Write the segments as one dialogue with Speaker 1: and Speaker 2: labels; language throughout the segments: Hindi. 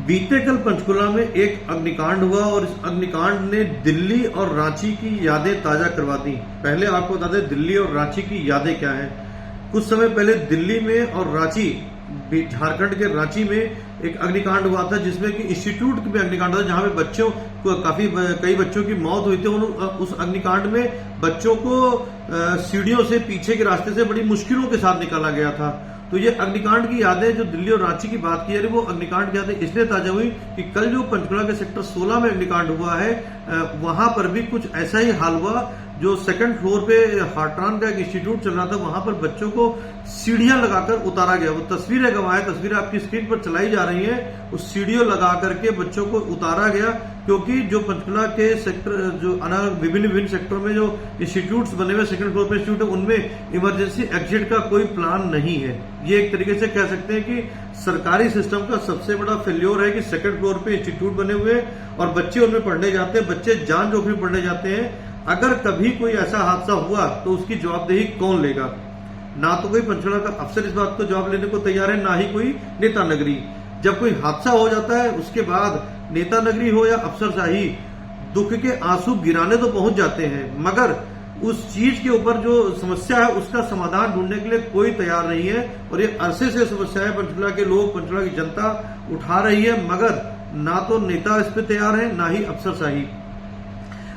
Speaker 1: बीते कल पंचकुला में एक अग्निकांड हुआ और इस अग्निकांड ने दिल्ली और रांची की यादें ताजा करवा दी। पहले आपको बता दें दिल्ली और रांची की यादें क्या हैं। कुछ समय पहले दिल्ली में और रांची, झारखंड के रांची में एक अग्निकांड हुआ था जिसमें कि इंस्टीट्यूट में अग्निकांड था जहां पे बच्चों को कई बच्चों की मौत हुई थी। उस अग्निकांड में बच्चों को सीढ़ियों से पीछे के रास्ते से बड़ी मुश्किलों के साथ निकाला गया था। तो ये अग्निकांड की यादें जो दिल्ली और रांची की बात की जा रही है वो अग्निकांड की यादें इसलिए ताजा हुई कि कल जो पंचकुला के सेक्टर 16 में अग्निकांड हुआ है वहां पर भी कुछ ऐसा ही हाल हुआ। जो सेकंड फ्लोर पे हार्ट्रान का एक इंस्टीट्यूट चल रहा था वहां पर बच्चों को सीढ़ियां लगाकर उतारा गया। वो तस्वीरें तस्वीरें आपकी स्क्रीन पर चलाई जा रही है। उस सीढ़ियों लगा करके बच्चों को उतारा गया क्योंकि जो पंचकुला के सेक्टर जो विभिन्न सेक्टरों में जो इंस्टीट्यूट्स बने हुए सेकंड फ्लोर पे इंस्टीट्यूट है उनमें इमरजेंसी एग्जिट का कोई प्लान नहीं है। ये एक तरीके से कह सकते हैं कि सरकारी सिस्टम का सबसे बड़ा फेल्योर है कि सेकंड फ्लोर पे इंस्टीट्यूट बने हुए और बच्चे उनमें पढ़ने जाते हैं, बच्चे जान जोखिम में पढ़ने जाते हैं। अगर कभी कोई ऐसा हादसा हुआ तो उसकी जवाबदेही कौन लेगा? ना तो कोई पंचकुला का अफसर इस बात को जवाब लेने को तैयार है, ना ही कोई नेता नगरी। जब कोई हादसा हो जाता है उसके बाद नेता नगरी हो या अफसरशाही दुख के आंसू गिराने तो पहुंच जाते हैं, मगर उस चीज के ऊपर जो समस्या है उसका समाधान ढूंढने के लिए कोई तैयार नहीं है। और ये अरसे से समस्या है पंचकुला के लोग, पंचकुला की जनता उठा रही है, मगर ना तो नेता इस पे तैयार है ना ही अफसरशाही।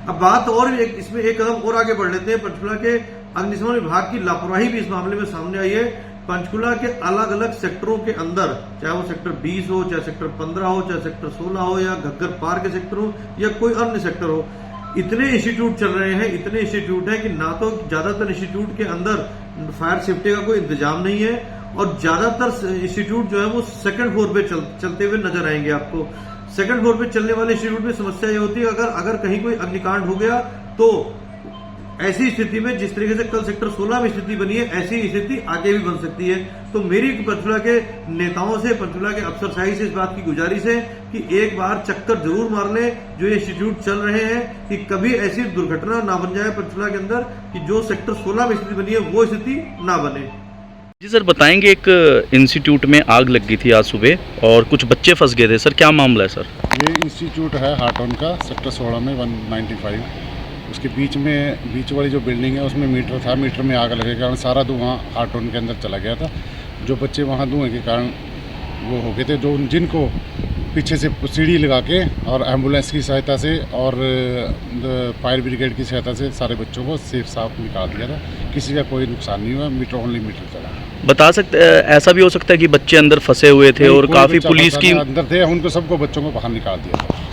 Speaker 1: अब बात और इसमें एक कदम और आगे बढ़ लेते हैं। पंचकुला के अग्निशमन विभाग की लापरवाही भी इस मामले में सामने आई है। पंचकुला के अलग अलग सेक्टरों के अंदर, चाहे वो सेक्टर 20 हो, चाहे सेक्टर 15 हो, चाहे सेक्टर 16 हो या घग्गर पार के सेक्टर हो या कोई अन्य सेक्टर हो, इतने इंस्टीट्यूट चल रहे हैं, इतने इंस्टीट्यूट हैं कि ना तो ज्यादातर इंस्टीट्यूट के अंदर फायर सेफ्टी का कोई इंतजाम नहीं है और ज्यादातर इंस्टीट्यूट जो है वो सेकंड फ्लोर पे चलते हुए नजर आएंगे आपको। सेकंड फ्लोर पे चलने वाले इंस्टीट्यूट में समस्या ये होती है अगर कहीं कोई अग्निकांड हो गया तो ऐसी स्थिति में जिस तरीके से कल सेक्टर 16 में स्थिति बनी है ऐसी स्थिति आगे भी बन सकती है। तो मेरी पंचकुला के नेताओं से, पंचकुला के अफसरशाही से इस बात की गुजारिश है कि एक बार चक्कर जरूर मार लें जो ये इंस्टीट्यूट चल रहे हैं कि कभी ऐसी दुर्घटना ना बन जाए पंचकुला के अंदर कि जो सेक्टर 16 में स्थिति बनी है वो स्थिति ना बने।
Speaker 2: जी सर, बताएंगे एक इंस्टीट्यूट में आग लग गई थी आज सुबह और कुछ बच्चे फंस गए थे, सर क्या मामला है सर?
Speaker 3: ये इंस्टीट्यूट है हार्ट्रान का सेक्टर 16 में 195, उसके बीच वाली जो बिल्डिंग है उसमें मीटर था। मीटर में आग लगने के कारण सारा धुआं हार्ट्रान के अंदर चला गया था। जो बच्चे वहाँ धुएं के कारण वो हो गए थे, जो जिनको पीछे से सीढ़ी लगा के और एम्बुलेंस की सहायता से और फायर ब्रिगेड की सहायता से सारे बच्चों को सेफ साफ निकाल दिया था। किसी का कोई नुकसान नहीं हुआ, मीटर चला।
Speaker 2: बता सकते ऐसा भी हो सकता है कि बच्चे अंदर फंसे हुए थे और काफ़ी पुलिस की
Speaker 3: अंदर थे, उनको सबको बच्चों को बाहर निकाल दिया था।